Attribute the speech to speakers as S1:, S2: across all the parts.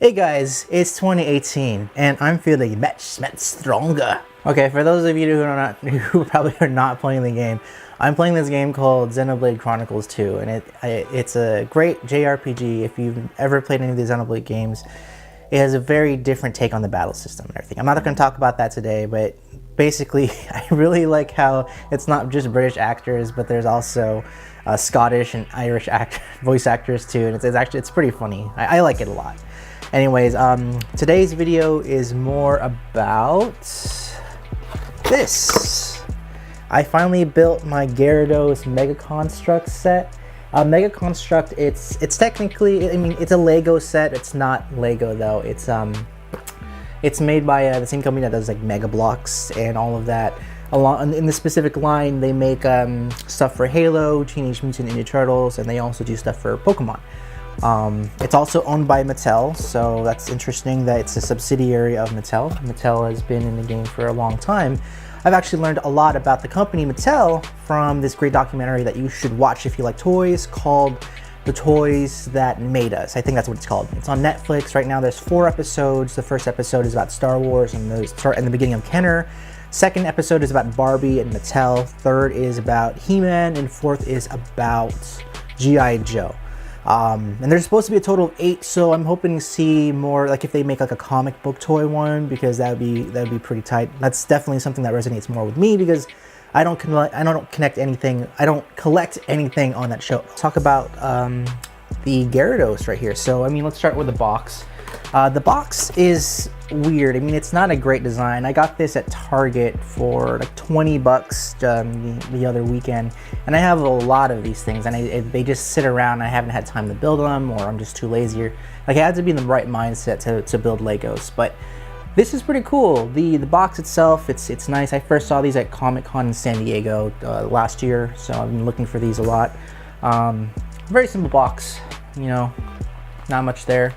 S1: Hey guys, it's 2018 and I'm feeling much stronger. Okay, for those of you who probably are not playing the game, I'm playing this game called Xenoblade Chronicles 2, and it's a great JRPG. If you've ever played any of the Xenoblade games, it has a very different take on the battle system and everything. I'm not going to talk about that today, but basically I really like how it's not just British actors, but there's also Scottish and Irish voice actors too, and it's pretty funny. I like it a lot. Anyways, today's video is more about this. I finally built my Gyrados Megaconstrux set. Megaconstrux, it's technically, I mean, it's a Lego set. It's not Lego though. It's made by the same company that does like Mega Blocks and all of that. In the specific line, they make stuff for Halo, Teenage Mutant Ninja Turtles, and they also do stuff for Pokemon. It's also owned by Mattel, so that's interesting that it's a subsidiary of Mattel. Mattel has been in the game for a long time. I've actually learned a lot about the company Mattel from this great documentary that you should watch if you like toys, called The Toys That Made Us. I think that's what it's called. It's on Netflix right now. There's 4 episodes. The first episode is about Star Wars and the beginning of Kenner. Second episode is about Barbie and Mattel. Third is about He-Man, and fourth is about G.I. Joe. And there's supposed to be a total of 8, so I'm hoping to see more, like if they make like a comic book toy one, because that'd be pretty tight. That's definitely something that resonates more with me, because I don't collect anything on that show. Talk about the Gyarados right here. So I mean, let's start with the box. The box is weird. I mean, it's not a great design. I got this at Target for like 20 bucks the other weekend, and I have a lot of these things, and they just sit around. I haven't had time to build them, or I'm just too lazy. Like, I had to be in the right mindset to build Legos. But this is pretty cool. The box itself, it's nice. I first saw these at Comic-Con in San Diego last year, so I've been looking for these a lot. Very simple box, you know, not much there.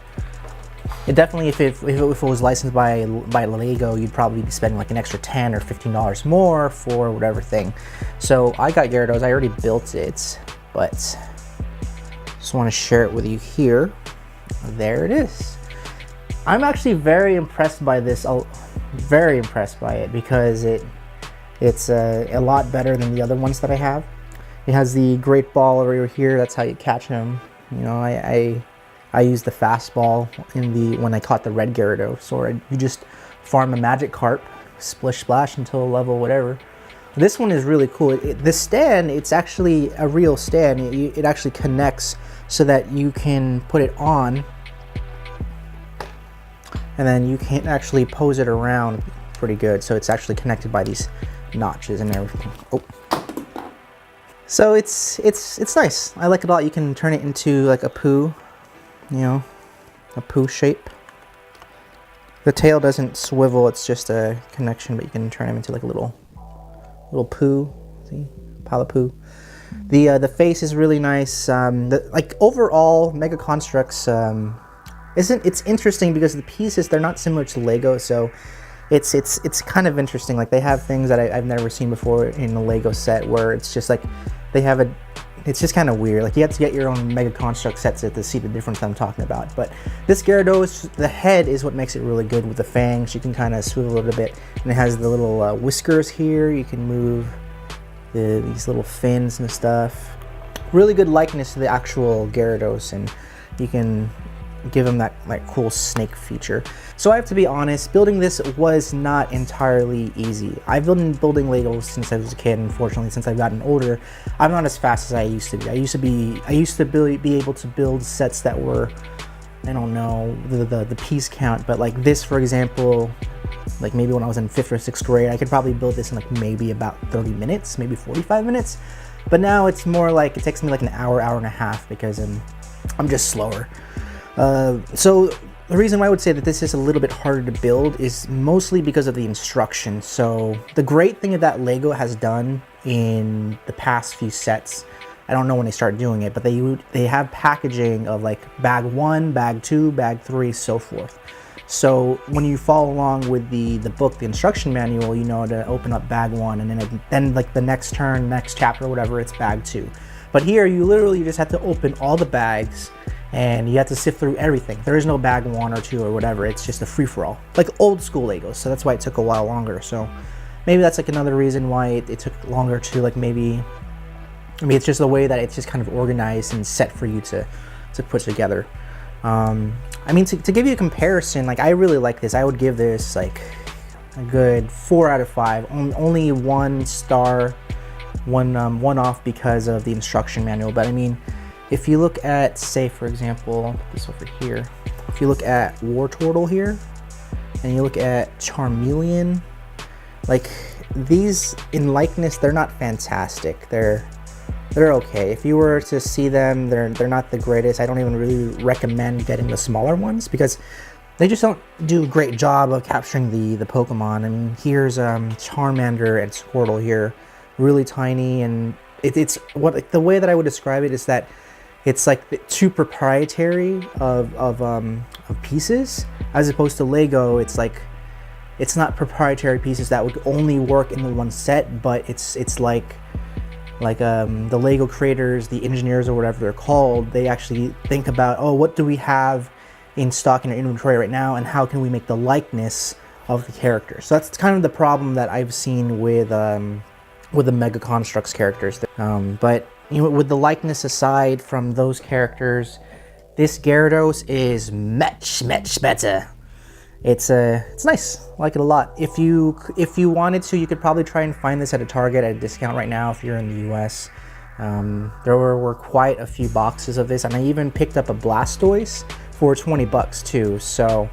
S1: It definitely, if it was licensed by Lego, you'd probably be spending like an extra $10 or $15 more for whatever thing. So I got Gyarados. I already built it, but just want to share it with you here. There it is. I'm actually very impressed by this. Very impressed by it, because it's a lot better than the other ones that I have. It has the great ball over here. That's how you catch him. You know, I used the fastball when I caught the red Gyarados, or you just farm a magic carp, splish splash until level whatever. This one is really cool. This stand, it's actually a real stand. It actually connects so that you can put it on, and then you can actually pose it around pretty good. So it's actually connected by these notches and everything. Oh. So it's nice. I like it a lot. You can turn it into like a poo. You know, a poo shape. The tail doesn't swivel, it's just a connection, but you can turn him into like a little poo. See, pile of poo. The face is really nice. Like overall, Megaconstrux it's interesting because the pieces, they're not similar to Lego, so it's kind of interesting. Like, they have things that I've never seen before in a Lego set, where it's just like they have it's just kind of weird. Like, you have to get your own Megaconstrux sets to see the difference I'm talking about. But this Gyarados, the head is what makes it really good with the fangs. You can kind of swivel a little bit, and it has the little whiskers here. You can move these little fins and stuff. Really good likeness to the actual Gyarados, and you can give them that cool snake feature. So I have to be honest, building this was not entirely easy. I've been building Legos since I was a kid. Unfortunately, since I've gotten older, I'm not as fast as I used to be. I used to be able to build sets that were, I don't know the piece count, but like this, for example, like maybe when I was in 5th or 6th grade, I could probably build this in like maybe about 30 minutes, maybe 45 minutes. But now it's more like it takes me like an hour and a half, because I'm just slower. So the reason why I would say that this is a little bit harder to build is mostly because of the instructions. So the great thing that Lego has done in the past few sets, I don't know when they start doing it, but they have packaging of like bag 1, bag 2, bag 3, so forth. So when you follow along with the book, the instruction manual, you know to open up bag 1, and then like the next turn, next chapter, whatever, it's bag 2. But here, you literally just have to open all the bags, and you have to sift through everything. There is no bag 1 or 2 or whatever. It's just a free-for-all, like old school Legos. So that's why it took a while longer. So maybe that's like another reason why it took longer to like maybe it's just the way that it's just kind of organized and set for you to put together. I mean, to give you a comparison, like I really like this. I would give this like a good 4 out of 5. Only 1 star, one off because of the instruction manual. But I mean, if you look at, say for example, I'll put this over here. If you look at War Turtle here, and you look at Charmeleon, like these in likeness, they're not fantastic. They're okay. If you were to see them, they're not the greatest. I don't even really recommend getting the smaller ones because they just don't do a great job of capturing the Pokemon. I mean, here's Charmander and Squirtle here, really tiny, and it's what the way that I would describe it is that it's like too proprietary of pieces, as opposed to Lego. It's like it's not proprietary pieces that would only work in the one set, but it's like the Lego creators, the engineers or whatever they're called, they actually think about, oh, what do we have in stock in our inventory right now, and how can we make the likeness of the character? So that's kind of the problem that I've seen with the Megaconstrux characters. But you know, with the likeness aside from those characters, this Gyarados is much better. It's nice. I like it a lot. If you wanted to, you could probably try and find this at a Target at a discount right now if you're in the US. There were quite a few boxes of this, and I even picked up a Blastoise for 20 bucks too. So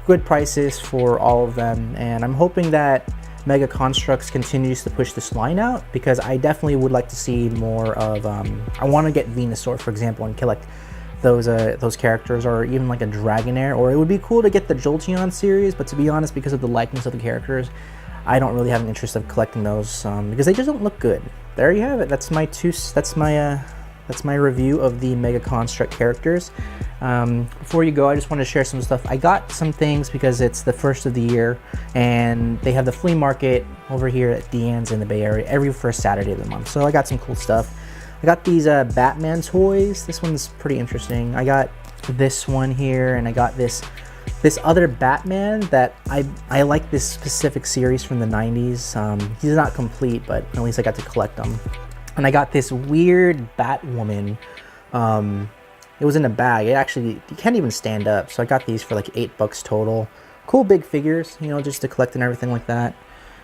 S1: good prices for all of them, and I'm hoping that Megaconstrux continues to push this line out, because I definitely would like to see more of I want to get Venusaur, for example, and collect those characters, or even like a Dragonair. Or it would be cool to get the Jolteon series, but to be honest, because of the likeness of the characters, I don't really have an interest of collecting those because they just don't look good. There you have it. That's my review of the Megaconstrux characters. Before you go, I just want to share some stuff. I got some things because it's the first of the year, and they have the flea market over here at Deanne's in the Bay Area every first Saturday of the month. So I got some cool stuff. I got these Batman toys. This one's pretty interesting. I got this one here, and I got this other Batman that I like this specific series from the 90s. He's not complete, but at least I got to collect them. And I got this weird Batwoman. It was in a bag. It actually, you can't even stand up. So I got these for like $8 total. Cool big figures, you know, just to collect and everything like that.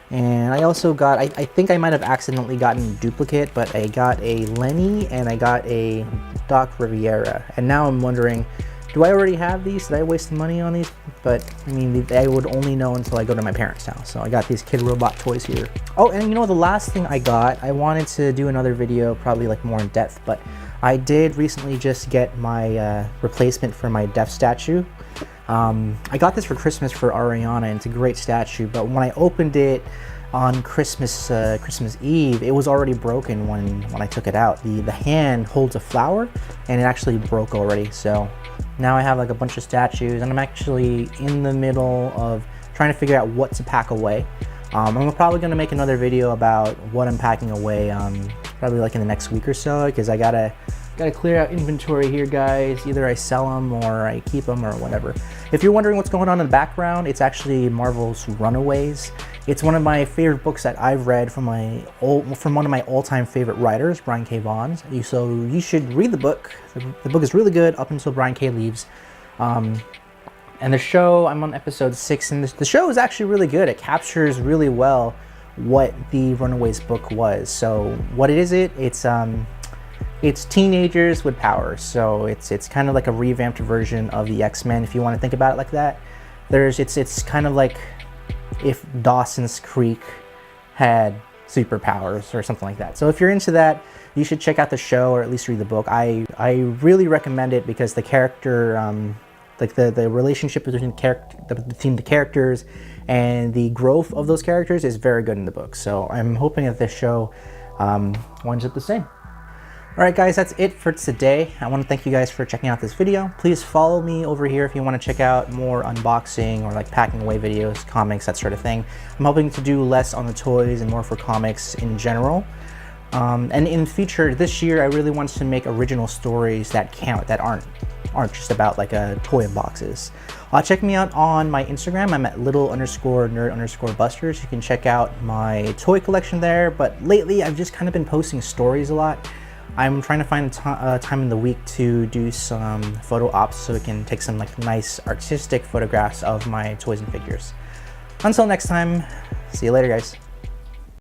S1: And I also got, I think I might have accidentally gotten a duplicate, but I got a Lenny and I got a Doc Riviera. And now I'm wondering, do I already have these? Did I waste money on these? But I mean, I would only know until I go to my parents' house. So I got these Kid Robot toys here. Oh, and you know, the last thing I got, I wanted to do another video, probably like more in depth, but I did recently just get my replacement for my Death statue. I got this for Christmas for Ariana, and it's a great statue, but when I opened it on Christmas Eve, it was already broken when I took it out. The hand holds a flower, and it actually broke already. So now I have like a bunch of statues, and I'm actually in the middle of trying to figure out what to pack away. I'm probably going to make another video about what I'm packing away, probably like in the next week or so, because I gotta clear out inventory here, guys. Either I sell them or I keep them or whatever. If you're wondering what's going on in the background, it's actually Marvel's Runaways. It's one of my favorite books that I've read from one of my all-time favorite writers, Brian K. Vaughan. So you should read the book. The book is really good up until Brian K. leaves. And the show, I'm on episode 6, and the show is actually really good. It captures really well what the Runaways book was. So what is it? It's teenagers with powers. So it's kind of like a revamped version of the X-Men, if you want to think about it like that. It's kind of like if Dawson's Creek had superpowers or something like that. So if you're into that, you should check out the show or at least read the book. I really recommend it because the character, like the relationship between the characters and the growth of those characters is very good in the book. So I'm hoping that this show winds up the same. Alright guys, that's it for today. I want to thank you guys for checking out this video. Please follow me over here if you want to check out more unboxing or like packing away videos, comics, that sort of thing. I'm hoping to do less on the toys and more for comics in general. And in the future, this year, I really want to make original stories that count, that aren't just about like a toy in boxes. Check me out on my Instagram. I'm at little_nerd_busters. You can check out my toy collection there. But lately, I've just kind of been posting stories a lot. I'm trying to find a time in the week to do some photo ops so we can take some like nice artistic photographs of my toys and figures. Until next time, see you later, guys.